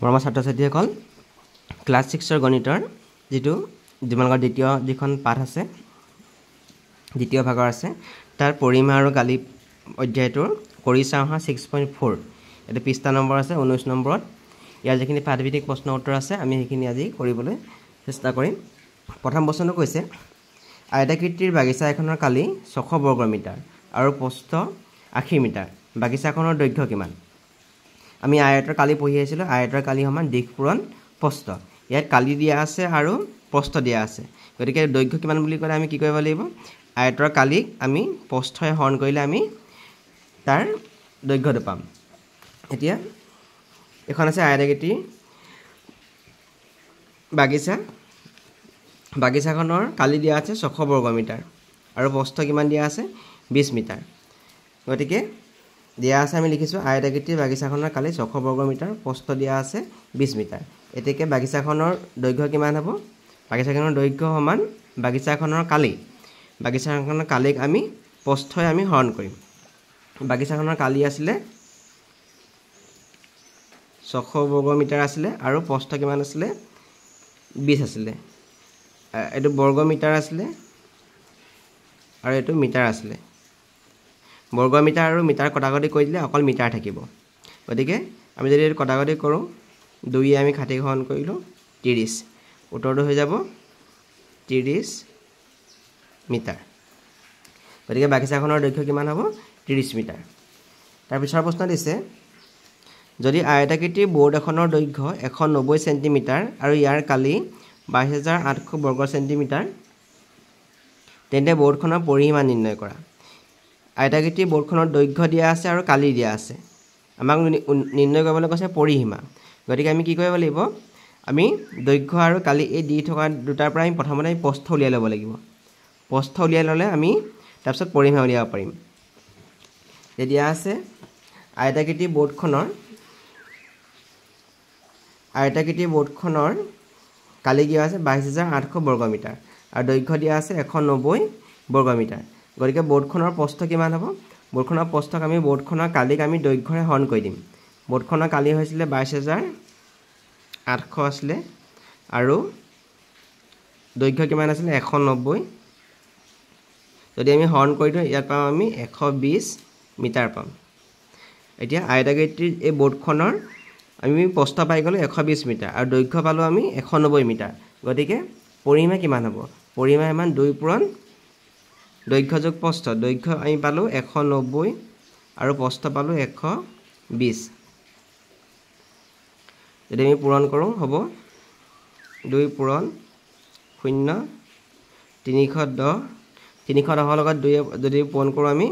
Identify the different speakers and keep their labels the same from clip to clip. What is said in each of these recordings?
Speaker 1: মৰমৰ ছাত্ৰ-ছাত্ৰীসকল ক্লাছ 6 গণিতৰ যেটো তোমালোকৰ দ্বিতীয় যিখন পাঠ আছে দ্বিতীয় ভাগৰ আছে তাৰ পৰিমা আৰু গালি অধ্যায়টোৰ কৰি চাওহা 6.4 এটা পৃষ্ঠা নম্বৰ আছে 19 নম্বৰত ইয়াৰ যিখিনি পাঠভিত্তিক প্ৰশ্ন উত্তৰ আছে আমি সেইখিনি আজি কৰিবলৈ চেষ্টা কৰিম প্ৰথম প্ৰশ্নটো কৈছে আয়তাকৃতিৰ বাগিচা এখনৰ কালি 600 বৰ্গ মিটাৰ আৰু প্ৰস্থ 80 মিটাৰ বাগিচাখনৰ দৈৰ্ঘ্য কিমান আমি আয়তৰ কালি পঢ়ি আছিলো আয়তৰ কালি সমান দিশ পূৰণ প্ৰস্থ ইয়াত কালি দিয়া আছে আৰু প্ৰস্থ দিয়া আছে গতিকে দৈৰ্ঘ্য কিমান বুলি ক'লে আমি কি কৰিব লাগিব আয়তৰ কালিক আমি প্ৰস্থই হৰণ কৰিলে আমি তাৰ দৈৰ্ঘ্যটো পাম এতিয়া এখন আছে আয়তাকৃতিৰ বাগিচাখনৰ কালি দিয়া আছে 600 বৰ্গ মিটাৰ আৰু প্ৰস্থ কিমান দিয়া আছে 20 মিটাৰ গতিকে দিয়া আছে আমি লিখিছো আয়তাকৃতিৰ বাগিচাখনৰ কালি 600 বৰ্গ মিটাৰ প্ৰস্থ দিয়া আছে 20 মিটাৰ এতেকে বাগিচাখনৰ দৈৰ্ঘ্য কিমান হ'ব বাগিচাখনৰ দৈৰ্ঘ্য সমান বাগিচাখনৰ কালিক আমি প্ৰস্থই আমি হৰণ কৰিম বাগিচাখনৰ কালি আছিলে 600 বৰ্গ মিটাৰ আছিলে আৰু প্ৰস্থ কিমান আছিলে 20 আছিলে এটো বৰ্গ মিটাৰ আছিলে আৰু এটো মিটাৰ আছিলে বৰ্গ মিটাৰ আৰু মিটাৰ কটাকটি কৰি দিলে অকল মিটাৰ থাকিব গতিকে আমি যদি এটো কটাকটি কৰো 2 আমি খাটি গ্ৰহণ কৰিলো 30 উত্তৰটো হৈ যাব 30 মিটাৰ গতিকে বাগিচাখনৰ দৈৰ্ঘ্য কিমান হ'ব 30 মিটাৰ তাৰ পিছৰ প্ৰশ্ন দিছে যদি আয়তাকৃতিৰ বোৰ্ড এখনৰ দৈৰ্ঘ্য 190 সেন্টিমিটাৰ আৰু ইয়াৰ কালি 22800 বৰ্গ সেন্টিমিটাৰ তেন্তে বোৰ্ডখনৰ পৰিসীমা নিৰ্ণয় কৰা আয়তাকৃতিৰ বোৰ্ডখনৰ দৈৰ্ঘ্য দিয়া আছে আৰু কালি দিয়া আছে আমাক নিৰ্ণয় কৰিবলৈ কৈছে পৰিসীমা গতিকে আমি কি কৰিব লাগিব আমি দৈৰ্ঘ্য আৰু কালি এই দি থকা দুটাৰ পৰা আমি প্ৰথমতে প্ৰস্থ উলিয়াই ল'ব লাগিব প্ৰস্থ উলিয়াই ল'লে আমি তাৰপিছত পৰিসীমা উলিয়াব পাৰিম দিয়া আছে আয়তাকৃতিৰ বোৰ্ডখনৰ কালি দিয়া আছে 22800 বৰ্গ মিটাৰ আৰু দৈৰ্ঘ্য দিয়া আছে 190 বৰ্গ মিটাৰ গতিকে বোৰ্ডখনৰ প্ৰস্থ কিমান হ'ব বোৰ্ডখনৰ প্ৰস্থক আমি বোৰ্ডখনৰ কালিক আমি দৈৰ্ঘ্যৰে হৰণ কৰি দিম বোৰ্ডখনৰ কালি হৈছিল 22800 আছিল আৰু দৈৰ্ঘ্য কিমান আছিল 190 যদি আমি হৰণ কৰি দিও ইয়াত পাম আমি 120 মিটাৰ পাম এতিয়া আয়তাকৃতিৰ এই বোৰ্ডখনৰ আমি প্ৰস্থ পাই গলো 120 মিটাৰ আৰু দৈৰ্ঘ্য পালো আমি 190 মিটাৰ গতিকে পৰিসীমা কিমান হ'ব পৰিসীমা সমান 2 পূৰণ দৈৰ্ঘ্য যোগ প্ৰস্থ দৈৰ্ঘ্য আমি পালো 190 আৰু প্ৰস্থ পালো 120 যদি আমি পূৰণ কৰো হ'ব 2 পূৰণ 0 310 লগত 2 যদি পূৰণ কৰো আমি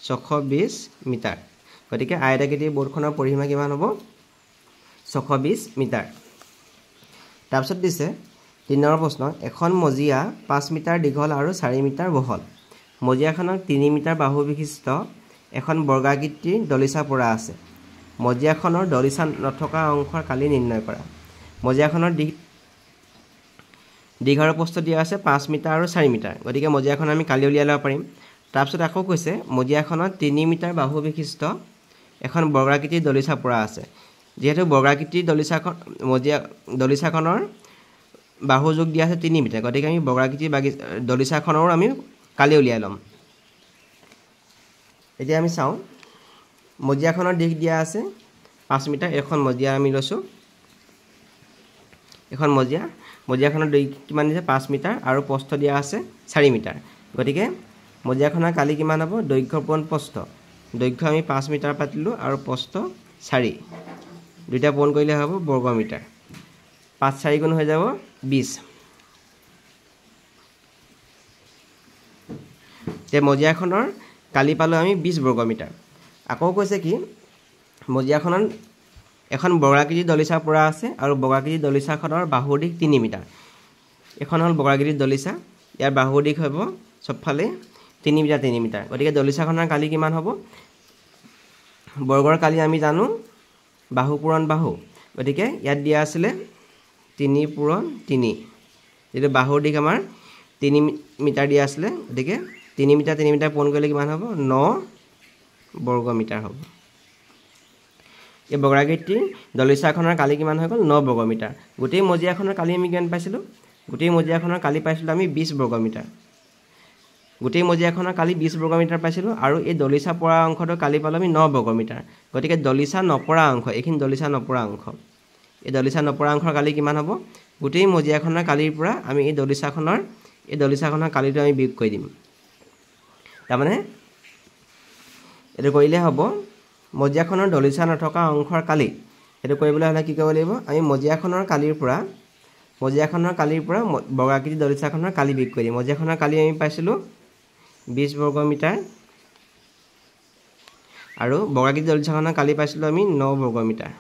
Speaker 1: 620 মিটাৰ গতিকে আয়তাকৃতিৰ বোৰ্ডখনৰ পৰিসীমা কিমান হ'ব 620 মিটাৰ তাৰপিছত দিছে 3 নম্বৰ প্ৰশ্ন এখন মজিয়া 5 মিটাৰ দীঘল আৰু 4 মিটাৰ বহল মজিয়াখনত 3 মিটাৰ বাহু বিশিষ্ট এখন বৰ্গাকৃতিৰ দলিচা পৰা আছে মজিয়াখনৰ দলিচা নথকা অংশৰ কালি নিৰ্ণয় কৰা মজিয়াখনৰ দীঘল প্ৰস্থ দিয়া আছে 5 মিটাৰ আৰু 4 মিটাৰ গতিকে মজিয়াখন আমি কালি উলিয়াই ল'ব পাৰিম তাৰপিছত আকৌ কৈছে মজিয়াখনত 3 মিটাৰ বাহু বিশিষ্ট এখন বৰ্গাকৃতিৰ দলিচা পৰা আছে যেহেতু বৰ্গাকৃতিৰ দলিচাখনৰ বাহু যোগ দিয়া আছে 3 মিটাৰ গতিকে আমি বৰ্গাকৃতিৰ দলিচাখনৰ আমি কালি উলিয়াই ল'ম এতিয়া আমি চাও মজিয়াখনৰ দিশ দিয়া আছে 5 মিটাৰ এখন মজিয়া আমি লৈছো এখন মজিয়াখনৰ দৈৰ্ঘ্য কিমান দিছে 5 মিটাৰ আৰু প্ৰস্থ দিয়া আছে 4 মিটাৰ গতিকে মজিয়াখনৰ কালি কিমান হ'ব দৈৰ্ঘ্য পূৰণ প্ৰস্থ দৈৰ্ঘ্য আমি 5 মিটাৰ পাতিলো আৰু প্ৰস্থ 4 দুটা পূৰণ কৰিলে হ'ব বৰ্গ মিটাৰ 5 4 গুণ হৈ যাব 20 তে মজিয়াখনৰ কালি পালো আমি 20 বৰ্গ মিটাৰ আকৌ কৈছে কি মজিয়াখনত এখন বৰ্গাকৃতিৰ দলিচা পৰা আছে আৰু বৰ্গাকৃতিৰ দলিচাখনৰ বাহুৰ দিশ 3 মিটাৰ এখন হল বৰ্গাকৃতিৰ দলিচা ইয়াৰ বাহুৰ দিশ হ'ব সবফালে 3 মিটাৰ গতিকে দলিচাখনৰ কালি কিমান হ'ব বৰ্গৰ কালি আমি জানো বাহু পূৰণ বাহু গতিকে ইয়াত দিয়া আছিল 3 পূৰণ 3 যেটো বাহুৰ দিশ আমাৰ 3 মিটাৰ দিয়া আছিল গতিকে 3 মিটাৰ পূৰণ কৰিলে কিমান হ'ব 9 বৰ্গ মিটাৰ হ'ব এই বৰ্গাকৃতিৰ দলিচাখনৰ কালি কিমান হৈ গ'ল 9 বৰ্গমিটাৰ গোটেই মজিয়াখনৰ কালি আমি কিমান পাইছিলোঁ গোটেই মজিয়াখনৰ কালি পাইছিলোঁ আমি 20 বৰ্গমিটাৰ গোটেই মজিয়াখনৰ কালি 20 বৰ্গমিটাৰ পাইছিলোঁ আৰু এই দলিচা পৰা অংশটো কালি পালোঁ আমি 9 বৰ্গমিটাৰ গতিকে দলিচা নপৰা অংশ এইখিনি দলিচা নপৰা অংশ এই দলিচা নপৰা অংশৰ কালি কিমান হ'ব গোটেই মজিয়াখনৰ কালিৰ পৰা আমি এই দলিচাখনৰ কালিটো আমি বিয়োগ কৰি দিম তাৰমানে এইটো কৰিলে হ'ব মজিয়াখনৰ দলিচা নথকা অংশৰ কালি এইটো কৰিবলৈ হ'লে কি কৰিব লাগিব আমি মজিয়াখনৰ কালিৰ পৰা বৰ্গাকৃতি দলিচাখনৰ কালি বিয়োগ কৰি দিম মজিয়াখনৰ কালি আমি পাইছিলোঁ 20 বৰ্গমিটাৰ আৰু বৰ্গাকৃতি দলিচাখনৰ কালি পাইছিলোঁ আমি 9 বৰ্গমিটাৰ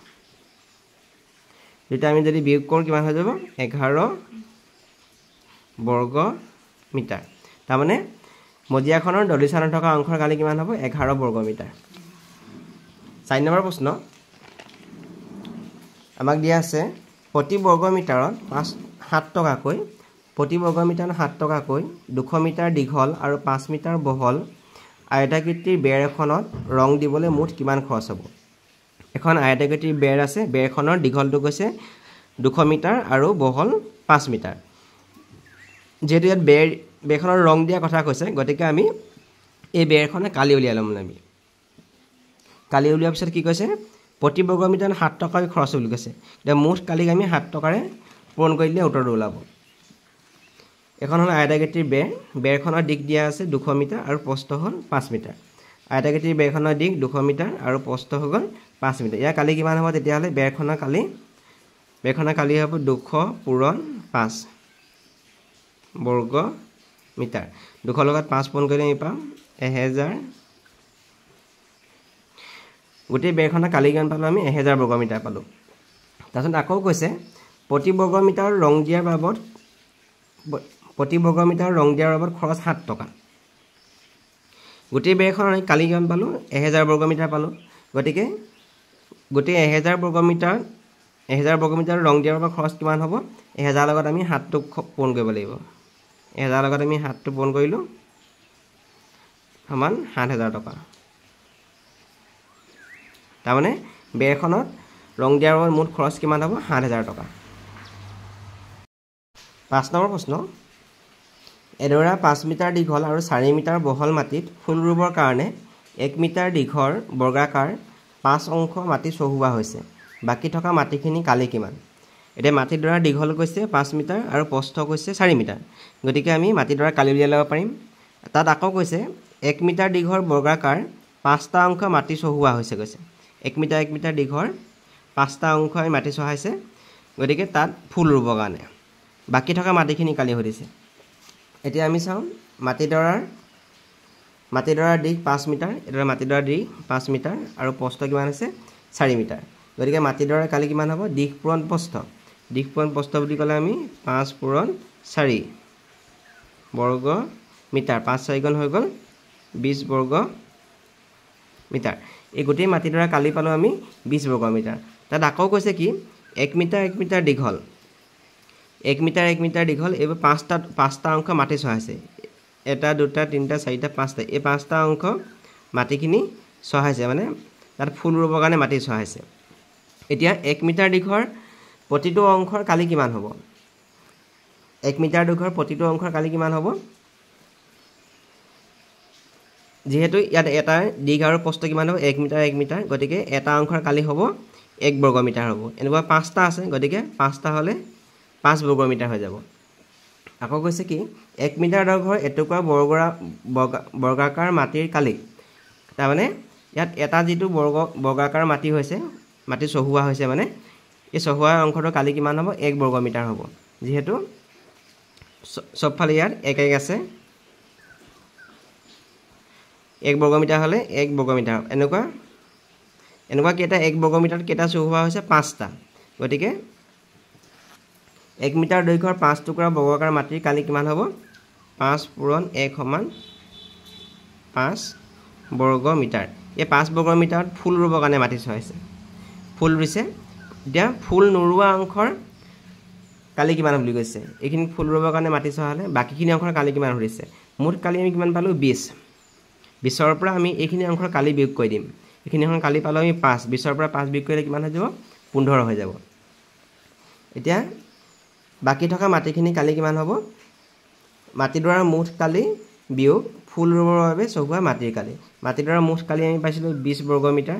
Speaker 1: দুটা আমি যদি বিয়োগ কৰোঁ কিমান হৈ যাব 11 বৰ্গমিটাৰ তাৰমানে মজিয়াখনৰ দলিচা নথকা অংশৰ কালি কিমান হ'ব 11 বৰ্গমিটাৰ 4 নম্বৰ প্ৰশ্ন আমাক দিয়া আছে প্ৰতি বৰ্গমিটাৰত 7 টকাকৈ প্ৰতি বৰ্গমিটাৰত 7 টকাকৈ 200 মিটাৰ দীঘল আৰু 5 মিটাৰ বহল আয়তাকৃতিৰ বেৰ এখনত ৰং দিবলৈ মুঠ কিমান খৰচ হ'ব এখন আয়তাকৃতিৰ বেৰ আছে বেৰখনৰ দীঘলটো কৈছে 200 মিটাৰ আৰু বহল 5 মিটাৰ যেহেতু ইয়াত বেৰখনৰ ৰং দিয়া কথা কৈছে গতিকে আমি এই বেৰখনে কালি উলিয়াই ল'ম আমি কালি উলিওৱাৰ পিছত কি কৈছে প্ৰতি বৰ্গমিটাৰত 7 টকাকৈ খৰচ বুলি কৈছে এতিয়া মুঠ কালিক আমি 7 টকাৰে পূৰণ কৰি দিলে উত্তৰটো ওলাব এখন হ'ল আয়তাকৃতিৰ বেৰখনৰ দিশ দিয়া আছে 200 মিটাৰ আৰু প্ৰস্থ হ'ল 5 মিটাৰ আয়তাকৃতিৰ বেৰখনৰ দিশ 200 মিটাৰ আৰু প্ৰস্থ হৈ গ'ল 5 মিটাৰ ইয়াৰ কালি কিমান হ'ব তেতিয়াহ'লে বেৰখনৰ কালি হ'ব 200 পূৰণ 5 বৰ্গ মিটাৰ 200 লগত 5 পূৰণ কৰিলে আমি পাম 1000 গোটেই বেৰখনৰ কালি কিমান পালোঁ আমি 1000 বৰ্গমিটাৰ পালোঁ তাৰপিছত আকৌ কৈছে প্ৰতি বৰ্গমিটাৰ ৰং দিয়াৰ বাবদ খৰচ 7 টকা গোটেই বেৰখনৰ আমি কালি কিমান পালোঁ 1000 বৰ্গমিটাৰ পালোঁ গতিকে গোটেই 1000 বৰ্গমিটাৰ ৰং দিয়াৰ বাবদ খৰচ কিমান হ'ব 1000 লগত আমি 7টো পূৰণ কৰিব লাগিব 1000 লগত আমি 7টো পূৰণ কৰিলোঁ সমান 7000 টকা তাৰমানে বেৰখনত ৰং দিয়াৰ বাবদ মুঠ খৰচ কিমান হ'ব 7000 টকা 5 নম্বৰ প্ৰশ্ন এডৰা 5 মিটাৰ দীঘল আৰু 4 মিটাৰ বহল মাটিত ফুল ৰুবৰ কাৰণে 1 মিটাৰ দীঘল বৰ্গাকাৰ 5 অংশ মাটি চহোৱা হৈছে বাকী থকা মাটিখিনি কালি কিমান এতিয়া মাটিডৰা দীঘল কৈছে 5 মিটাৰ আৰু প্ৰস্থ কৈছে 4 মিটাৰ গতিকে আমি মাটিডৰা কালি উলিয়াই ল'ব পাৰিম তাত আকৌ কৈছে 1 মিটাৰ দীঘল বৰ্গাকাৰ 5টা অংশ মাটি চহোৱা হৈছে কৈছে 1 মিটাৰ দীঘল 5টা অংশ মাটি চহাইছে গতিকে তাত ফুল ৰুবৰ কাৰণে বাকী থকা মাটিখিনি কালি সুধিছে এতিয়া আমি চাওঁ মাটিডৰাৰ দিশ 5 মিটাৰ এডৰা মাটিডৰাৰ দিশ 5 মিটাৰ আৰু প্ৰস্থ কিমান আছে 4 মিটাৰ গতিকে মাটিডৰাৰ কালি কিমান হ'ব দিশ পূৰণ প্ৰস্থ বুলি ক'লে আমি 5 পূৰণ 4 বৰ্গ মিটাৰ 5 4 গুণ হৈ গ'ল 20 বৰ্গ মিটাৰ এই গোটেই মাটিডৰা কালি পালোঁ আমি 20 বৰ্গ মিটাৰ তাত আকৌ কৈছে কি 1 মিটাৰ দীঘল 1 মিটাৰ দীঘল এইবোৰ 5টা অংশ মাটি চহাইছে 1 2 3 4 5টা এই 5টা অংশ মাটিখিনি চহাইছে মানে তাত ফুল ৰুবৰ কাৰণে মাটি চহাইছে এতিয়া 1 মিটাৰ দীঘল প্ৰতিটো অংশৰ কালি কিমান হ'ব 1 মিটাৰ দীঘল প্ৰতিটো অংশৰ কালি কিমান হ'ব যেহেতু ইয়াত এটা দিশ আৰু প্ৰস্থ কিমান হ'ব 1 মিটাৰ গতিকে এটা অংশৰ কালি হ'ব 1 বৰ্গ মিটাৰ হ'ব এনেকুৱা 5টা আছে গতিকে 5টা হ'লে 5 বৰ্গ মিটাৰ হৈ যাব আকৌ কৈছে কি 1 মিটাৰ দৈৰ্ঘ্যৰ এটুকুৰা বৰ্গাকাৰ মাটিৰ কালি তাৰমানে ইয়াত এটা যিটো বৰ্গাকাৰ মাটি চহোৱা হৈছে মানে এই চহোৱা অংশটোৰ কালি কিমান হ'ব 1 বৰ্গ মিটাৰ হ'ব যেহেতু সবফালে ইয়াত 1 আছে 1 বৰ্গ মিটাৰ হ'লে 1 বৰ্গ মিটাৰ এনেকুৱা কেইটা 1 বৰ্গ মিটাৰত কেইটা চহোৱা হৈছে 5টা গতিকে 1 মিটাৰ দৈৰ্ঘ্যৰ 5 টুকুৰা বৰ্গাকাৰ মাটিৰ কালি কিমান হ'ব 5 পূৰণ 1 সমান 5 বৰ্গ মিটাৰ এই 5 বৰ্গ মিটাৰত ফুল ৰুবৰ কাৰণে মাটি চহাইছে ফুল ৰুইছে এতিয়া ফুল নুৰুৱা অংশৰ কালি কিমান বুলি কৈছে এইখিনি ফুল ৰুবৰ কাৰণে মাটি চহালে বাকীখিনি অংশৰ কালি কিমান সুধিছে মুঠ কালি আমি কিমান পালোঁ 20 20ৰ পৰা আমি এইখিনি অংশৰ কালি বিয়োগ কৰি দিম এইখিনি এখন কালি পালোঁ আমি 5 20ৰ পৰা 5 বিয়োগ কৰিলে কিমান হৈ যাব 15 হৈ যাব এতিয়া বাকি থকা মাটিখিনি কালি কিমান হ'ব মাটিডৰাৰ মুঠ কালি বিয়োগ ফুল ৰুবৰ বাবে চহোৱা মাটিৰ কালি মাটিডৰাৰ মুঠ কালি আমি পাইছিলোঁ 20 বৰ্গ মিটাৰ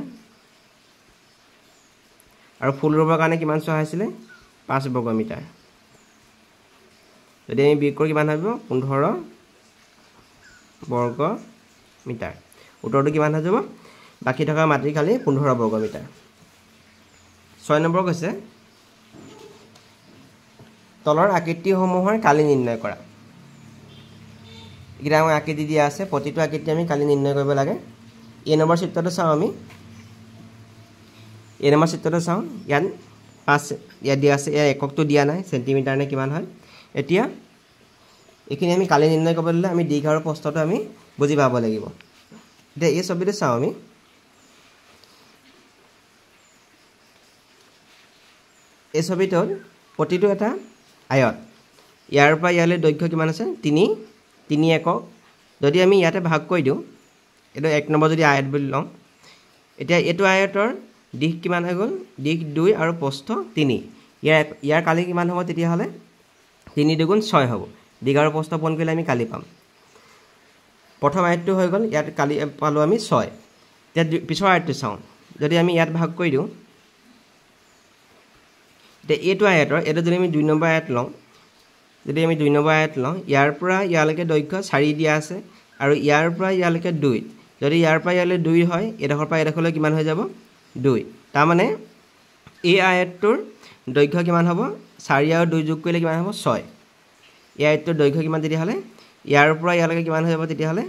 Speaker 1: আৰু ফুল ৰুবৰ কাৰণে কিমান চহা হৈছিলে 5 বৰ্গ মিটাৰ যদি আমি বিয়োগ কৰি কিমান হ'ব 15 বৰ্গ মিটাৰ উত্তৰটো কিমান হৈ যাব বাকি থকা মাটিৰ কালি 15 বৰ্গ মিটাৰ 6 নম্বৰ কৈছে তলৰ আকৃতিসমূহৰ কালি নিৰ্ণয় কৰা এগিৰা আমাৰ আকৃতি দিয়া আছে প্ৰতিটো আকৃতি আমি কালি নিৰ্ণয় কৰিব লাগে এ নম্বৰ চিত্ৰটো চাওঁ আমি এ নম্বৰ চিত্ৰটো চাওঁ ইয়াত 5 ইয়াত দিয়া আছে ইয়াৰ এককটো দিয়া নাই সেন্টিমিটাৰ নে কিমান হয় এতিয়া এইখিনি আমি কালি নিৰ্ণয় কৰিবলৈ আমি দীঘ আৰু প্ৰস্থটো আমি বুজি পাব লাগিব এতিয়া এই ছবিটো চাওঁ আমি এই ছবিটোত প্ৰতিটো এটা আয়ত ইয়াৰ পৰা ইয়ালৈ দৈৰ্ঘ্য কিমান আছে 3 একক যদি আমি ইয়াতে ভাগ কৰি দিওঁ এটা 1 নম্বৰ যদি আয়ত বুলি লওঁ এতিয়া এটো আয়তৰ দিশ কিমান হৈ গ'ল দিশ 2 আৰু প্ৰস্থ 3 ইয়াৰ কালি কিমান হ'ব তেতিয়া হলে 3 দুগুণ 6 হ'ব দিশ আৰু প্ৰস্থ পূৰণ কৰিলে আমি কালি পাম প্ৰথম আয়তটো হৈ গ'ল ইয়াত কালি পালো আমি 6 এতিয়া পিছৰ আয়তটো চাওঁ যদি আমি ইয়াত ভাগ কৰি দিওঁ তে এটো আয়তৰ এটা যদি আমি 2 নম্বৰ আয়ত লওঁ যদি আমি 2 নম্বৰ আয়ত লওঁ ইয়াৰ পৰা ইয়ালৈকে দৈৰ্ঘ্য 4 দিয়া আছে আৰু ইয়াৰ পৰা ইয়ালৈকে 2 যদি ইয়াৰ পৰা ইয়ালৈ 2 হয় এডখৰ পৰা এডখৰলৈ কিমান হৈ যাব 2 তাৰ মানে এই আয়তটোৰ দৈৰ্ঘ্য কিমান হ'ব 4 আৰু 2 যোগ কৰিলে কিমান হ'ব 6 এই আয়তটোৰ দৈৰ্ঘ্য কিমান তেতিয়া হলে ইয়াৰ পৰা ইয়ালৈকে কিমান হৈ যাব তেতিয়া হলে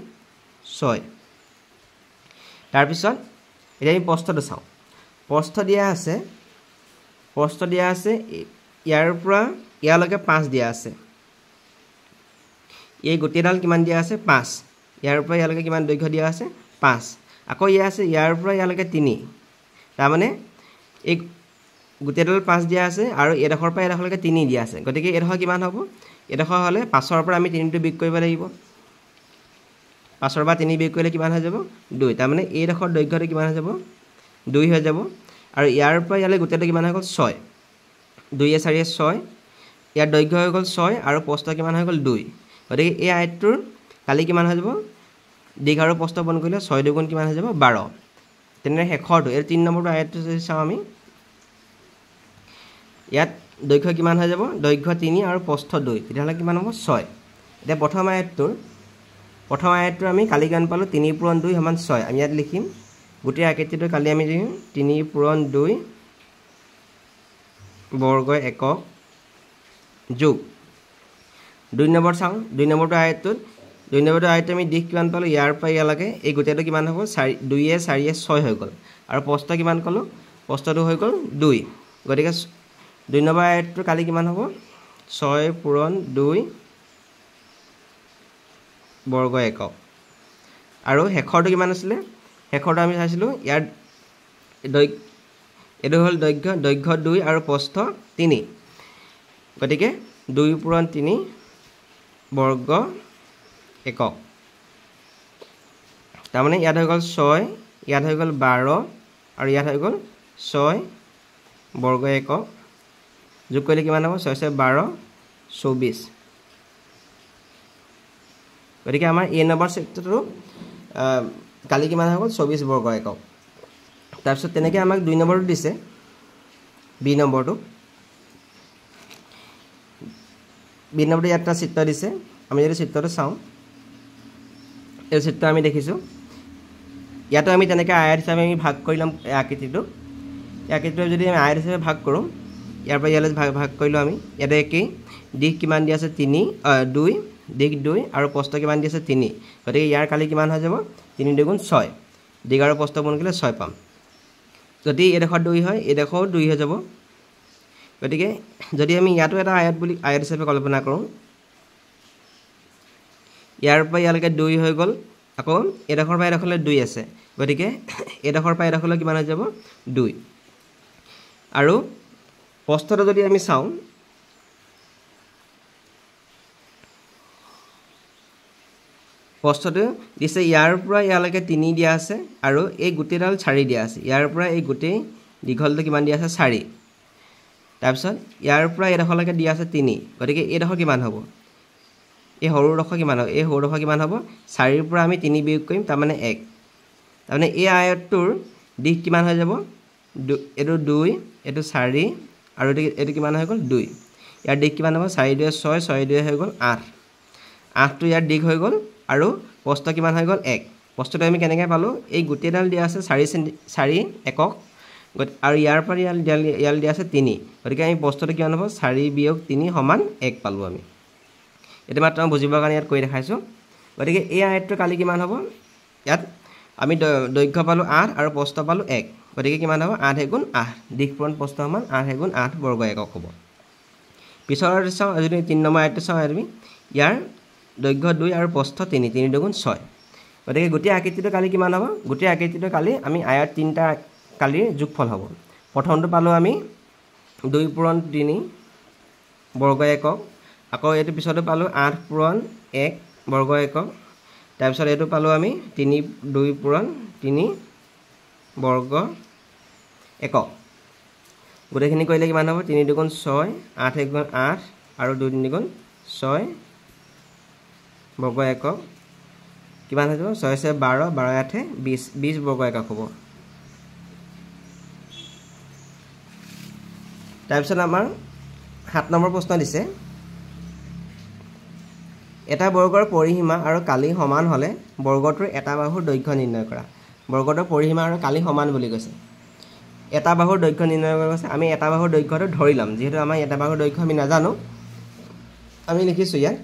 Speaker 1: 6 তাৰ পিছত এতিয়া আমি প্ৰস্থটো চাওঁ প্ৰস্থ দিয়া আছে ইয়াৰ পৰা ইয়ালৈকে 5 দিয়া আছে এই গোটেইডাল কিমান দিয়া আছে 5 ইয়াৰ পৰা ইয়ালৈকে কিমান দৈৰ্ঘ্য দিয়া আছে 5 আকৌ ইয়া আছে ইয়াৰ পৰা ইয়ালৈকে 3 তাৰ মানে এই গোটেইডাল 5 দিয়া আছে আৰু এডখৰ পৰা এডখৰলৈকে 3 দিয়া আছে গতিকে এডখৰ কিমান হ'ব এডখৰ হলে 5ৰ পৰা আমি 3টো বিয়োগ কৰিব লাগিব 5ৰ পৰা 3 বিয়োগ কৰিলে কিমান হৈ যাব 2 তাৰ মানে এইডখৰ দৈৰ্ঘ্যটো কিমান হৈ যাব 2 হৈ যাব আৰু ইয়াৰ পৰা ইয়ালৈ গোটেইটো কিমান হৈ গ'ল 6 2 4 6 ইয়াৰ দৈৰ্ঘ্য হৈ গ'ল 6 আৰু প্ৰস্থ কিমান হৈ গ'ল 2 গতিকে এই আয়তটোৰ কালি কিমান হৈ যাব দীঘ আৰু প্ৰস্থ পূৰণ কৰিলে 6 দুগুণ কিমান হৈ যাব 12 তেনে শেষৰটো এই 3 নম্বৰটো আয়তটো যদি চাওঁ আমি ইয়াত দৈৰ্ঘ্য কিমান হৈ যাব দৈৰ্ঘ্য 3 আৰু প্ৰস্থ 2 তেতিয়াহ'লে কিমান হ'ব 6 এতিয়া প্ৰথম আয়তটোৰ আমি কালি কিমান পালোঁ 3 পূৰণ 2 সমান 6 আমি ইয়াত লিখিম গোটেই আকৃতিটো কালি আমি লিখিম 3 পূৰণ 2 বৰ্গ একক যোগ 2 নম্বৰ চাওঁ 2 নম্বৰটো আয়তটোত 2 নম্বৰটো আয়তটো আমি দিশ কিমান পালোঁ ইয়াৰ পৰা ইয়ালৈকে এই গোটেইটো কিমান হ'ব 2 4 6 হৈ গ'ল আৰু প্ৰস্থ কিমান ক'লোঁ প্ৰস্থটো হৈ গ'ল 2 গতিকে 2 নম্বৰ আয়তটোৰ কালি কিমান হ'ব 6 পূৰণ 2 বৰ্গ একক আৰু শেষৰটো কিমান আছিলে শেষৰটো আমি চাইছিলোঁ ইয়াৰ এইটো হ'ল দৈৰ্ঘ্য 2 আৰু প্ৰস্থ 3 গতিকে 2 পূৰণ 3 বৰ্গ একক তাৰমানে ইয়াত হৈ গ'ল 6 ইয়াত হৈ গ'ল 12 আৰু ইয়াত হৈ গ'ল 6 বৰ্গ একক যোগ কৰিলে কিমান হ'ব 6 6 12 24 গতিকে আমাৰ এ নম্বৰ চিত্ৰটো কালি কিমান হৈ গ'ল 24 বৰ্গ একক তাৰপিছত তেনেকৈ আমাক 2 নম্বৰটো দিছে বি নম্বৰটো ইয়াত এটা চিত্ৰ দিছে আমি যদি চিত্ৰটো চাওঁ এই চিত্ৰ আমি দেখিছোঁ ইয়াতো আমি তেনেকৈ আয়ত হিচাপে আমি ভাগ কৰি ল'ম আকৃতিটো এই আকৃতিটো যদি আমি আয়ত হিচাপে ভাগ কৰোঁ ইয়াৰ পৰা ইয়ালৈ ভাগ কৰিলোঁ আমি ইয়াতে একেই দিশ কিমান দিয়া আছে 2 দিশ 2 আৰু প্ৰস্থ কিমান দিয়া আছে 3 গতিকে ইয়াৰ কালি কিমান হৈ যাব 3 দুগুণ 6 দিশ আৰু প্ৰস্থ পূৰণ কৰিলে 6 পাম যদি এডোখৰ 2 হয় এডোখৰ 2 হৈ যাব গতিকে যদি আমি ইয়াতো এটা আয়ত হিচাপে কল্পনা কৰোঁ ইয়াৰ পৰা ইয়ালৈকে 2 হৈ গ'ল আকৌ এডোখৰ পৰা এডোখৰলৈ 2 আছে গতিকে এডোখৰ পৰা এডোখৰলৈ কিমান হৈ যাব 2 আৰু প্ৰস্থটো যদি আমি চাওঁ প্ৰস্থটো দিছে ইয়াৰ পৰা ইয়ালৈকে 3 দিয়া আছে আৰু এই গোটেইডাল 4 দিয়া আছে ইয়াৰ পৰা এই গোটেই দীঘলটো কিমান দিয়া আছে 4 তাৰপিছত ইয়াৰ পৰা এডোখৰলৈকে দিয়া আছে 3 গতিকে এইডোখৰ কিমান হ'ব এই সৰুডোখৰ কিমান হ'ব এই সৰুডোখৰ কিমান হ'ব 4 ৰ পৰা আমি 3 বিয়োগ কৰিম তাৰ মানে 1 তাৰ মানে এই আয়তটোৰ দিশ কিমান হৈ যাব এটো 2 এটো 4 আৰু এটো কিমান হৈ গ'ল 2 ইয়াৰ দিশ কিমান হ'ব 4 2 6 6 2 হৈ গ'ল 8 8টো ইয়াৰ দিশ হৈ গ'ল আৰু প্ৰস্থ কিমান হৈ গ'ল 1 প্ৰস্থটো আমি কেনেকৈ পালোঁ এই গোটেইডাল দিয়া আছে 4 একক আৰু ইয়াৰ পৰা ইয়াল দিয়া আছে 3 গতিকে আমি প্ৰস্থটো কিমান হ'ব 4 বিয়োগ 3 সমান 1 পালোঁ আমি এটা মাত্ৰ বুজিবৰ কাৰণে ইয়াত কৈ দেখাইছোঁ গতিকে এই আয়তটো কালি কিমান হ'ব ইয়াত আমি দৈৰ্ঘ্য পালোঁ 8 আৰু প্ৰস্থ পালোঁ 1 গতিকে কিমান হ'ব 8 * 8 দিশ পূৰণ প্ৰস্থ সমান 8 * 8 বৰ্গ একক হ'ব পিছৰ চাওঁ যদি 3 নম্বৰ আয়তটো চাওঁ আমি ইয়াৰ দৈৰ্ঘ্য 2 আৰু প্ৰস্থ 3 3 * 2 = 6 গতিকে গোটেই আকৃতিটো কালি কিমান হ'ব গোটেই আকৃতিটো কালি আমি আয়ত 3টা কালিৰ যোগফল হ'ব প্ৰথমটো পালোঁ আমি 2 * 3 বৰ্গ একক আকৌ এইটো পিছতো পালোঁ 8 * 1 বৰ্গ একক তাৰপিছত এইটো পালোঁ আমি 2 * 3 বৰ্গ একক গোটেইখিনি কৰিলে কিমান হ'ব 3 * 2 = 6 8 * 1 = 8 আৰু 2 * 3 = 6 বৰ্গ একক কিমান হৈ যাব 6 * 12 12 * 8 20 20 বৰ্গ একক হ'ব তাৰপিছত আমাৰ 7 নম্বৰ প্ৰশ্ন দিছে এটা বৰ্গৰ পৰিসীমা আৰু কালি সমান হ'লে বৰ্গটোৰ এটা বাহুৰ দৈৰ্ঘ্য নিৰ্ণয় কৰা বৰ্গটোৰ পৰিসীমা আৰু কালি সমান বুলি কৈছে এটা বাহুৰ দৈৰ্ঘ্য নিৰ্ণয় কৰা কৈছে আমি এটা বাহুৰ দৈৰ্ঘ্যটো ধৰি লম যেহেতু আমাৰ এটা বাহুৰ দৈৰ্ঘ্য আমি নাজানো আমি লিখিছোঁ ইয়াত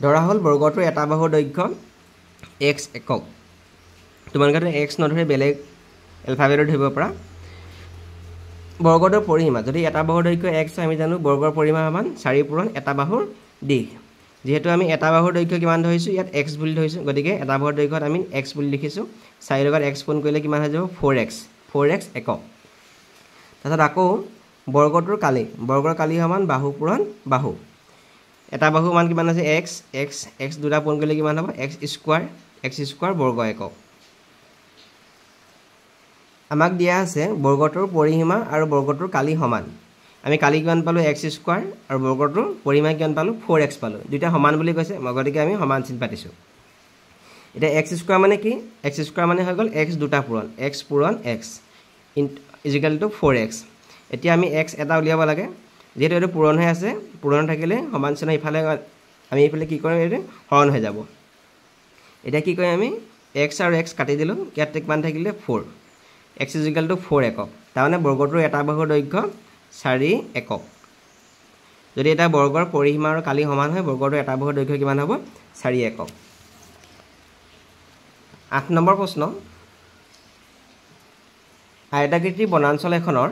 Speaker 1: ধৰা হ'ল বৰ্গটোৰ এটা বাহুৰ দৈৰ্ঘ্য x একক তোমালোকে x নধৰি বেলেগ এলফাবেটৰ ধৰিব পৰা বৰ্গটোৰ পৰিসীমা যদি এটা বাহুৰ দৈৰ্ঘ্য x আমি জানো বৰ্গৰ পৰিসীমা সমান 4 পূৰণ এটা বাহুৰ দিশ যেহেতু আমি এটা বাহুৰ দৈৰ্ঘ্য কিমান ধৰিছোঁ ইয়াত x বুলি ধৰিছোঁ গতিকে এটা বাহুৰ দৈৰ্ঘ্যত আমি x বুলি লিখিছোঁ 4 লগত x গুণ কৰিলে কিমান হৈ যাব 4x একক তাৰপিছত আকৌ বৰ্গটোৰ কালি সমান বাহু পূৰণ বাহু এটা বাহু মান কিমান আছে x দুটা পূৰণ কৰিলে কিমান হ'ব x স্কোৱাৰ বৰ্গ একক আমাক দিয়া আছে বৰ্গটোৰ পৰিসীমা আৰু বৰ্গটোৰ কালি সমান আমি কালি কিমান পালোঁ x স্কোৱাৰ আৰু বৰ্গটোৰ পৰিসীমা কিমান পালোঁ 4x পালোঁ দুটা সমান বুলি কৈছে গতিকে আমি সমান চিন পাতিছোঁ এটা x স্কোৱাৰ মানে কি x স্কোৱাৰ মানে হৈ গ'ল x দুটা পূৰণ x পূৰণ x = 4x এতিয়া আমি x এটা উলিয়াব লাগে যেহেতু এইটো পূৰণ হৈ আছে পূৰণ থাকিলে সমান চিন ইফালে আমি ইফালে কি কৰিম এইটো হৰণ হৈ যাব এতিয়া কি কৰিম আমি x আৰু x কাটি দিলোঁ ইয়াত কিমান থাকিলে 4 x = 4 একক তাৰমানে বৰ্গটোৰ এটা বাহুৰ দৈৰ্ঘ্য 4 একক যদি এটা বৰ্গৰ পৰিসীমা আৰু কালি সমান হয় বৰ্গটোৰ এটা বাহুৰ দৈৰ্ঘ্য কিমান হ'ব 4 একক 8 নম্বৰ প্ৰশ্ন আয়তাকৃতি বনাঞ্চল এখনৰ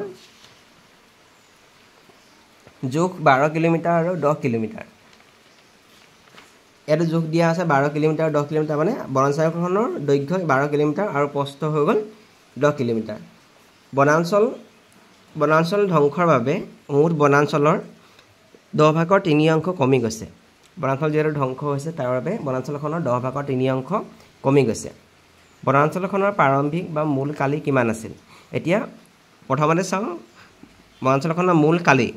Speaker 1: জোখ 12 কিলোমিটাৰ আৰু 10 কিলোমিটাৰ ইয়াত জোখ দিয়া আছে 12 কিলোমিটাৰ 10 কিলোমিটাৰ মানে বনাঞ্চলখনৰ দৈৰ্ঘ্য 12 কিলোমিটাৰ আৰু প্ৰস্থ হৈ গ'ল 10 কিলোমিটাৰ বনাঞ্চল ধ্বংসৰ বাবে মুঠ বনাঞ্চলৰ 10/3 কমি গৈছে বনাঞ্চল যেহেতু ধ্বংস হৈছে তাৰ বাবে বনাঞ্চলখনৰ 10/3 কমি গৈছে বনাঞ্চলখনৰ প্ৰাৰম্ভিক বা মূল কালি কিমান আছিল এতিয়া প্ৰথমতে চাওঁ বনাঞ্চলখনৰ মূল কালি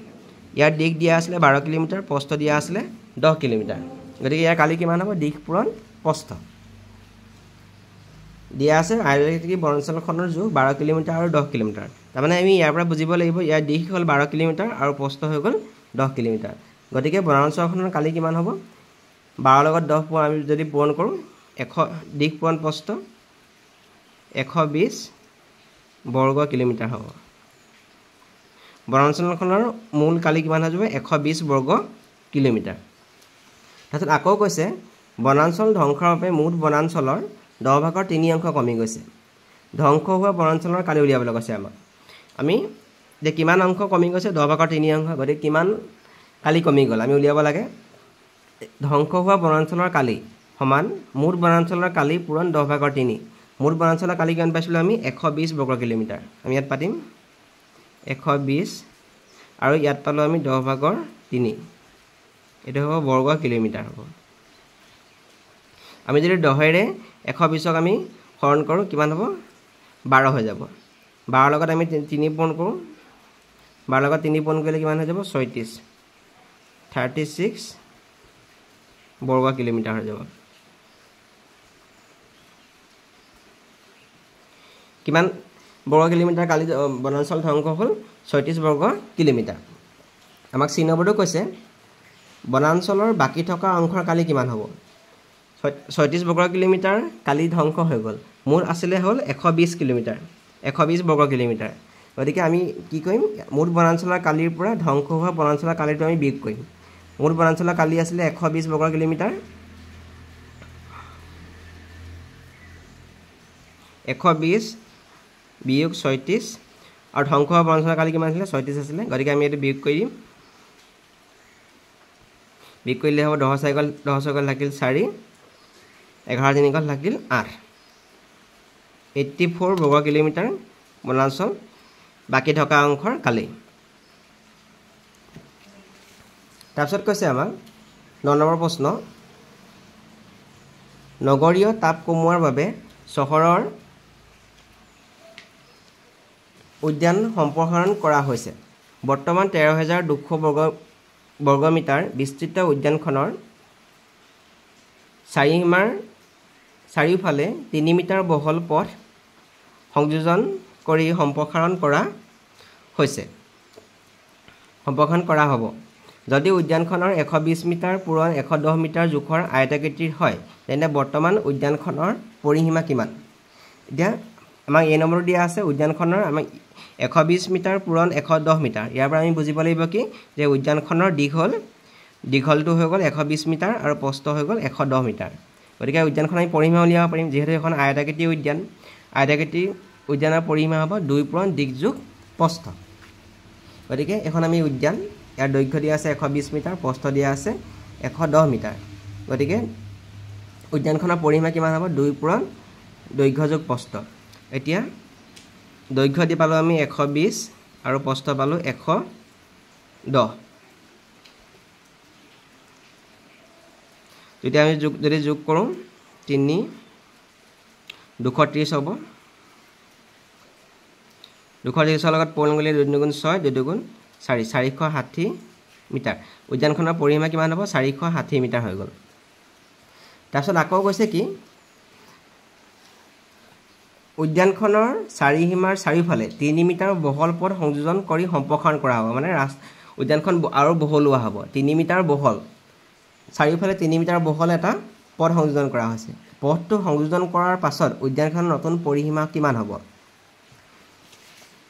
Speaker 1: ইয়াৰ দিশ দিয়া আছিলে 12 কিলোমিটাৰ প্ৰস্থ দিয়া আছিলে 10 কিলোমিটাৰ গতিকে ইয়াৰ কালি কিমান হ'ব দিশ পূৰণ প্ৰস্থ দিয়া আছে আয়তাকৃতি বনাঞ্চলখনৰ জোখ 12 কিলোমিটাৰ আৰু 10 কিলোমিটাৰ তাৰমানে আমি ইয়াৰ পৰা বুজিব লাগিব ইয়াৰ দিশ হ'ল 12 কিলোমিটাৰ আৰু প্ৰস্থ হৈ গ'ল 10 কিলোমিটাৰ গতিকে বনাঞ্চলখনৰ কালি কিমান হ'ব 12 লগত 10 আমি যদি পূৰণ কৰোঁ 100 দিশ পূৰণ প্ৰস্থ 120 বৰ্গ কিলোমিটাৰ হ'ব বনাঞ্চলখনৰ মূল কালি কিমান হৈ যাব 120 বৰ্গ কিলোমিটাৰ তাৰপিছত আকৌ কৈছে বনাঞ্চল ধ্বংসৰ বাবে মুঠ বনাঞ্চলৰ 10/3 কমি গৈছে ধ্বংস হোৱা বনাঞ্চলৰ কালি উলিয়াবলৈ কৈছে আমাক আমি যে কিমান অংশ কমি গৈছে 10/3 গতিকে কিমান কালি কমি গ'ল আমি উলিয়াব লাগে ধ্বংস হোৱা বনাঞ্চলৰ কালি সমান মুঠ বনাঞ্চলৰ কালি পূৰণ 10/3 মুঠ বনাঞ্চলৰ কালি কিমান পাইছিলোঁ আমি 120 বৰ্গ কিলোমিটাৰ আমি ইয়াত পাতিম 120 আৰু ইয়াত পালোঁ আমি 10/3 এইটো হ'ব বৰ্গ কিলোমিটাৰ হ'ব আমি যদি 10ৰে 120ক আমি হৰণ কৰোঁ কিমান হ'ব 12 হৈ যাব 12 লগত আমি 3 পূৰণ কৰোঁ 12 লগত 3 পূৰণ কৰিলে কিমান হৈ যাব 36 36 বৰ্গ কিলোমিটাৰ হৈ যাব কিমান বৰ্গ কিলোমিটাৰ কালি বনাঞ্চল ধ্বংস হ'ল 36 বৰ্গ কিলোমিটাৰ আমাক চি নম্বৰটো কৈছে বনাঞ্চলৰ বাকি থকা অংশৰ কালি কিমান হ'ব 36 বৰ্গ কিলোমিটাৰ কালি ধ্বংস হৈ গ'ল মূল আছিলে হ'ল 120 কিলোমিটাৰ 120 বৰ্গ কিলোমিটাৰ গতিকে আমি কি কৰিম মূল বনাঞ্চলৰ কালিৰ পৰা ধ্বংস হোৱা বনাঞ্চলৰ কালিটো আমি বিয়োগ কৰিম মূল বনাঞ্চলৰ কালি আছিলে 120 বৰ্গ কিলোমিটাৰ 120 বিয়োগ 36 আৰু ধ্বংস হোৱা বনাঞ্চলৰ কালি কিমান আছিলে 36 আছিলে গতিকে আমি এইটো বিয়োগ কৰি দিম বিয়োগ কৰিলে হ'ব 10 চাইকেল থাকিল 4 11 তিনিকল থাকিল 8 84 বৰ্গ কিলোমিটাৰ বনাঞ্চল বাকি থকা অংশৰ কালি তাৰপিছত কৈছে আমাক 9 নম্বৰ প্ৰশ্ন নগৰীয় তাপ কমোৱাৰ বাবে চহৰৰ উদ্যান সম্প্ৰসাৰণ কৰা হৈছে বৰ্তমান 13200 বৰ্গমিটাৰ বিস্তৃত উদ্যানখনৰ চাৰিসীমাৰ চাৰিওফালে 3 মিটাৰ বহল পথ সংযোজন কৰি সম্প্ৰসাৰণ কৰা হ'ব যদি উদ্যানখনৰ 120 মিটাৰ পূৰণ 110 মিটাৰ জোখৰ আয়তাকৃতিৰ হয় তেন্তে বৰ্তমান উদ্যানখনৰ পৰিসীমা কিমান এতিয়া আমাক এই নম্বৰ দিয়া আছে উদ্যানখনৰ আমাক 120 মিটাৰ পূৰণ 110 মিটাৰ ইয়াৰ পৰা আমি বুজিব লাগিব কি যে উদ্যানখনৰ দীঘলটো হৈ গ'ল 120 মিটাৰ আৰু প্ৰস্থ হৈ গ'ল 110 মিটাৰ গতিকে উদ্যানখন আমি পৰিসীমা উলিয়াব পাৰিম যিহেতু এখন আয়তাকৃতি উদ্যানৰ পৰিসীমা হ'ব 2 পূৰণ দিশ যোগ প্ৰস্থ গতিকে এখন আমি উদ্যান ইয়াৰ দৈৰ্ঘ্য দিয়া আছে 120 মিটাৰ প্ৰস্থ দিয়া আছে 110 মিটাৰ গতিকে উদ্যানখনৰ পৰিসীমা কিমান হ'ব 2 পূৰণ দৈৰ্ঘ্য যোগ প্ৰস্থ এতিয়া দৈৰ্ঘ্য দি পালোঁ আমি 120 আৰু প্ৰস্থ পালোঁ 110 যেতিয়া আমি যদি যোগ কৰোঁ 3 230 হ'ব 230 লগত পূৰণ কৰিলে 2 দুগুণ 6 2 দুগুণ 4 460 মিটাৰ উদ্যানখনৰ পৰিসীমা কিমান হ'ব 460 মিটাৰ হৈ গ'ল তাৰপিছত আকৌ কৈছে কি উদ্যানখনৰ চাৰিসীমাৰ চাৰিওফালে 3 মিটাৰ বহল পথ সংযোজন কৰি সম্প্ৰসাৰণ কৰা হ'ব মানে উদ্যানখন আৰু বহলোৱা হ'ব 3 মিটাৰ বহল চাৰিওফালে 3 মিটাৰ বহল এটা পথ সংযোজন কৰা হৈছে পথটো সংযোজন কৰাৰ পাছত উদ্যানখনৰ নতুন পৰিসীমা কিমান হ'ব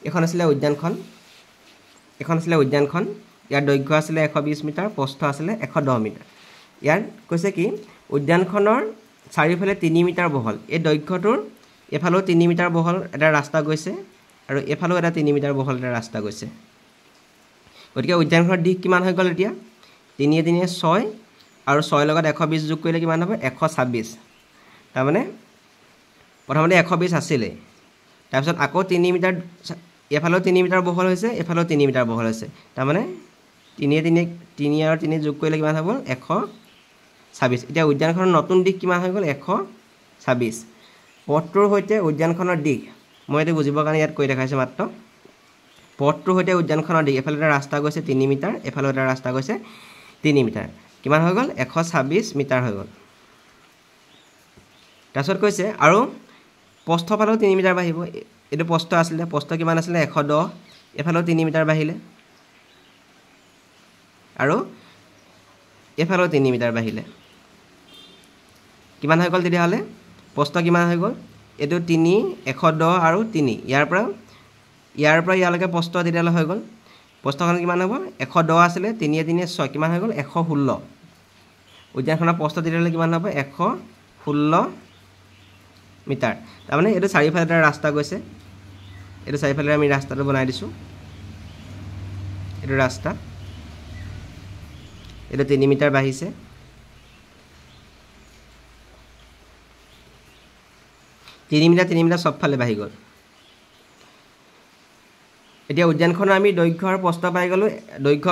Speaker 1: এখন আছিলে উদ্যানখন ইয়াৰ দৈৰ্ঘ্য আছিলে 120 মিটাৰ প্ৰস্থ আছিলে 110 মিটাৰ ইয়াৰ কৈছে কি উদ্যানখনৰ চাৰিওফালে 3 মিটাৰ বহল এই দৈৰ্ঘ্যটোৰ এফালেও 3 মিটাৰ বহল এটা ৰাস্তা গৈছে আৰু এফালেও এটা 3 মিটাৰ বহল এটা ৰাস্তা গৈছে গতিকে উদ্যানখনৰ দিশ কিমান হৈ গ'ল এতিয়া 3 3 6 আৰু 6 লগত 120 যোগ কৰিলে কিমান হ'ব 126 তাৰমানে প্ৰথমতে 120 আছিলে তাৰপিছত আকৌ 3 মিটাৰ এফালেও 3 মিটাৰ বহল হৈছে এফালেও 3 মিটাৰ বহল হৈছে তাৰমানে 3 আৰু 3 যোগ কৰিলে কিমান হ'ব 126 এতিয়া উদ্যানখনৰ নতুন দিশ কিমান হৈ গ'ল 126 পথটোৰ সৈতে উদ্যানখনৰ দিশ মই এইটো বুজিবৰ কাৰণে ইয়াত কৈ দেখাইছোঁ মাত্ৰ পথটোৰ সৈতে উদ্যানখনৰ দিশ এফালে এটা ৰাস্তা গৈছে 3 মিটাৰ এফালে এটা ৰাস্তা গৈছে 3 মিটাৰ কিমান হৈ গ'ল 126 মিটাৰ হৈ গ'ল তাৰপিছত কৈছে আৰু প্ৰস্থ ফালেও 3 মিটাৰ বাঢ়িব এইটো প্ৰস্থ আছিলে প্ৰস্থ কিমান আছিলে 110 এফালেও 3 মিটাৰ বাঢ়িলে আৰু এফালেও 3 মিটাৰ বাঢ়িলে কিমান হৈ গ'ল তেতিয়াহ'লে প্ৰস্থ কিমান হৈ গ'ল এইটো 3 110 আৰু 3 ইয়াৰ পৰা ইয়ালৈকে প্ৰস্থ তেতিয়াহ'লে হৈ গ'ল প্ৰস্থখন কিমান হ'ব 110 আছিলে 3 3 6 কিমান হৈ গ'ল 116 উদ্যানখনৰ প্ৰস্থ তেতিয়াহ'লে কিমান হ'ব 116 মিটাৰ তাৰমানে এইটো চাৰিওফালে এটা ৰাস্তা গৈছে এইটো চাৰিওফালে আমি ৰাস্তাটো বনাই দিছোঁ এইটো ৰাস্তা এইটো 3 মিটাৰ বাঢ়িছে তিনি মিটাৰ সবফালে বাঢ়ি গ'ল এতিয়া উদ্যানখনৰ আমি দৈৰ্ঘ্য আৰু প্ৰস্থ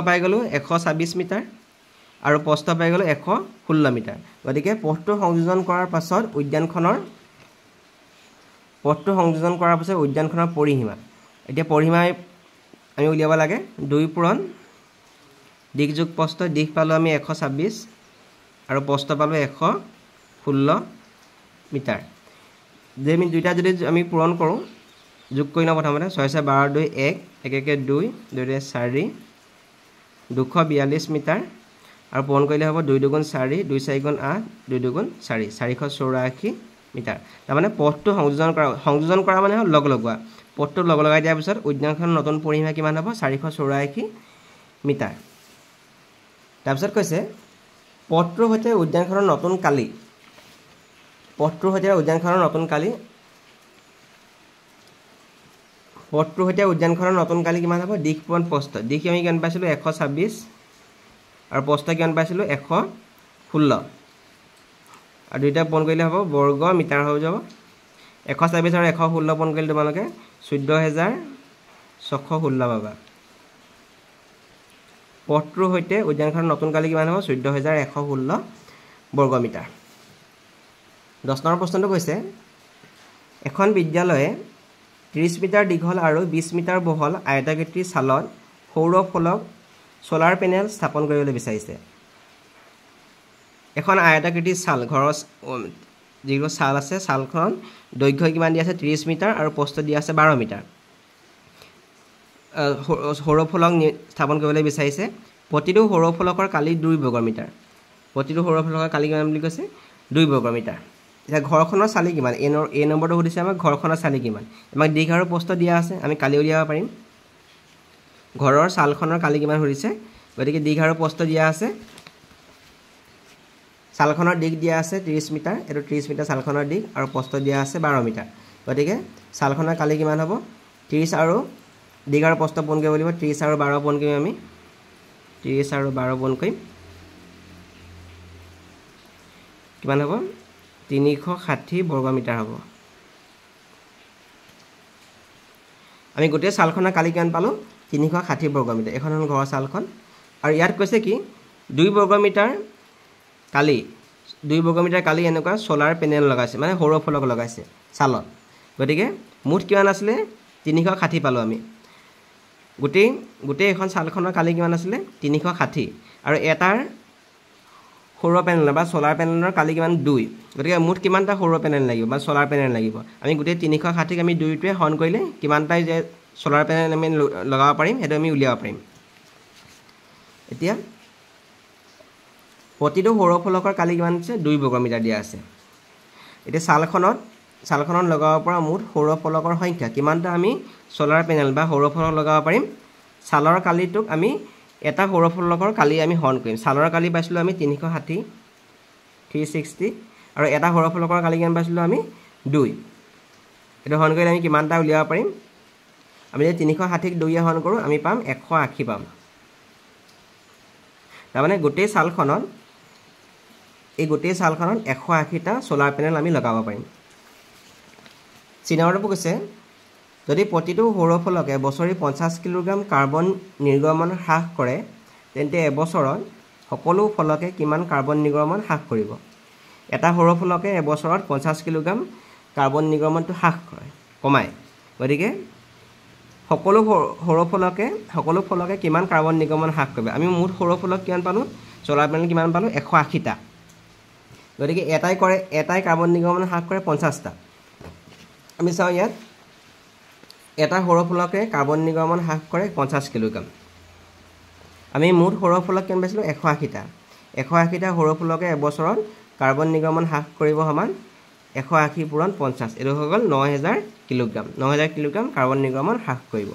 Speaker 1: পাই গ'লোঁ 126 মিটাৰ আৰু প্ৰস্থ পাই গ'লো 116 মিটাৰ গতিকে পথটো সংযোজন কৰাৰ পাছত উদ্যানখনৰ পৰিসীমা এতিয়া পৰিসীমা আমি উলিয়াব লাগে 2 পূৰণ দিশ যোগ প্ৰস্থ দিশ পালো আমি 126 আৰু প্ৰস্থ পালো 116 মিটাৰ যে আমি দুইটা যদি আমি পূৰণ কৰোঁ যোগ কৰি লওঁ প্ৰথমতে 6 6 12 2 1 1 1 2 2 2 4 242 মিটাৰ আৰু পূৰণ কৰিলে হ'ব 2 2 4 2 4 8 2 2 4 484 মিটাৰ তাৰমানে পথটো সংযোজন কৰা মানে হ'ল লগ লগোৱা পথটো লগ লগাই দিয়াৰ পিছত উদ্যানখনৰ নতুন পৰিসীমা কিমান হ'ব 484 মিটাৰ তাৰপিছত কৈছে পথটোৰ সৈতে উদ্যানখনৰ নতুন কালি কিমান হ'ব দিশ পূৰণ প্ৰস্থ দিশ আমি কিমান পাইছিলোঁ 126 আৰু প্ৰস্থ কিমান পাইছিলোঁ 116 আৰু দুইটা পূৰণ কৰিলে হ'ব বৰ্গ মিটাৰ হৈ যাব 126 আৰু 116 পূৰণ কৰিলে তোমালোকে 14616 পাবা পথটোৰ সৈতে উদ্যানখনৰ নতুন কালি কিমান হ'ব 14116 বৰ্গ মিটাৰ 10 নম্বৰ প্ৰশ্নটো কৈছে এখন বিদ্যালয়ে 30 মিটাৰ দীঘল আৰু 20 মিটাৰ বহল আয়তাকৃতিৰ ছালত সৌৰ ফলক সোলাৰ পেনেল স্থাপন কৰিবলৈ বিচাৰিছে এখন আয়তাকৃতিৰ ছাল ঘৰৰ যিটো ছাল আছে ছালখন দৈৰ্ঘ্য কিমান দিয়া আছে 30 মিটাৰ আৰু প্ৰস্থ দিয়া আছে 12 মিটাৰ সৌৰ ফলক স্থাপন কৰিবলৈ বিচাৰিছে প্ৰতিটো সৌৰ ফলকৰ কালি 2 বৰ্গ মিটাৰ প্ৰতিটো সৌৰ ফলকৰ কালি কিমান বুলি কৈছে 2 বৰ্গ মিটাৰ এতিয়া ঘৰখনৰ চালি কিমান এ নম্বৰটো সুধিছে আমাক ঘৰখনৰ চালি কিমান আমাক দিশ আৰু প্ৰস্থ দিয়া আছে আমি কালি উলিয়াব পাৰিম ঘৰৰ ছালখনৰ কালি কিমান সুধিছে গতিকে দিশ আৰু প্ৰস্থ দিয়া আছে ছালখনৰ দিশ দিয়া আছে 30 মিটাৰ এটো 30 মিটাৰ ছালখনৰ দিশ আৰু প্ৰস্থ দিয়া আছে 12 মিটাৰ গতিকে ছালখনৰ কালি কিমান হ'ব 30 আৰু দিশ আৰু প্ৰস্থ পূৰণ কৰিব লাগিব 30 আৰু 12 পূৰণ কৰিম আমি 30 আৰু 12 পূৰণ কৰিম কিমান হ'ব 360 বৰ্গ মিটাৰ হ'ব আমি গোটেই ছালখনৰ কালি কিমান পালো 360 বৰ্গ মিটাৰ এখন হ'ল ঘৰৰ ছালখন আৰু ইয়াত কৈছে কি 2 বৰ্গ মিটাৰ কালি এনেকুৱা সোলাৰ পেনেল লগাইছে মানে সৌৰ ফলক লগাইছে ছালত গতিকে মুঠ কিমান আছিলে 360 পালো আমি গোটেই এখন ছালখনৰ কালি কিমান আছিলে 360 আৰু এটাৰ সৌৰ পেনেল বা সোলাৰ পেনেলৰ কালি কিমান 2 গতিকে মুঠ কিমানটা সৌৰ পেনেল লাগিব বা সোলাৰ পেনেল লাগিব আমি গোটেই 360ক আমি 2টোৱে হৰণ কৰিলে কিমানটাই যে সোলাৰ পেনেল আমি লগাব পাৰিম সেইটো আমি উলিয়াব পাৰিম এতিয়া প্ৰতিটো সৌৰ ফলকৰ কালি কিমান আছে 2 বৰ্গ মিটাৰ দিয়া আছে এতিয়া ছালখনত লগাব পৰা মুঠ সৌৰ ফলকৰ সংখ্যা কিমানটা আমি সোলাৰ পেনেল বা সৌৰ ফলক লগাব পাৰিম ছালৰ কালিটোক আমি এটা সৌৰ ফলকৰ কালি আমি হৰণ কৰিম ছালৰ কালি পাইছিলোঁ আমি 360 360 আৰু এটা সৌৰ ফলকৰ কালি কিমান পাইছিলোঁ আমি 2 এটা হৰণ কৰিলে আমি কিমানটা উলিয়াব পাৰিম আমি যদি 360ক 2 এ হৰণ কৰোঁ আমি পাম 180 পাম তাৰমানে গোটেই ছালখনত 180টা সোলাৰ পেনেল আমি লগাব পাৰিম চিনাৰটো কৈছে যদি প্ৰতিটো সৌৰ ফলকে বছৰি 50 কিলোগ্ৰাম কাৰ্বন নিৰ্গমন হ্ৰাস কৰে তেন্তে এবছৰত সকলো ফলকে কিমান কাৰ্বন নিৰ্গমন হ্ৰাস কৰিব এটা সৌৰ ফলকে এবছৰত 50 কিলোগ্ৰাম কাৰ্বন নিৰ্গমনটো হ্ৰাস কমায় গতিকে সকলো ফলকে কিমান কাৰ্বন নিৰ্গমন হ্ৰাস কৰিব আমি মুঠ সৌৰ ফলক কিমান পালোঁ সোলাৰ পেনেল কিমান পালোঁ 180টা গতিকে এটাই কাৰ্বন নিৰ্গমন হ্ৰাস কৰে 50টা আমি চাওঁ ইয়াত এটা সৌৰ ফলকে কাৰ্বন নিৰ্গমন হ্ৰাস কৰে 50 কিলোগ্ৰাম আমি মুঠ সৌৰ ফলক কিমান পাইছিলোঁ 180টা সৌৰ ফলকে এবছৰত কাৰ্বন নিৰ্গমন হ্ৰাস কৰিব সমান 180 পূৰণ 50 এইটো হৈ গ'ল 9000 কিলোগ্ৰাম কাৰ্বন নিৰ্গমন হ্ৰাস কৰিব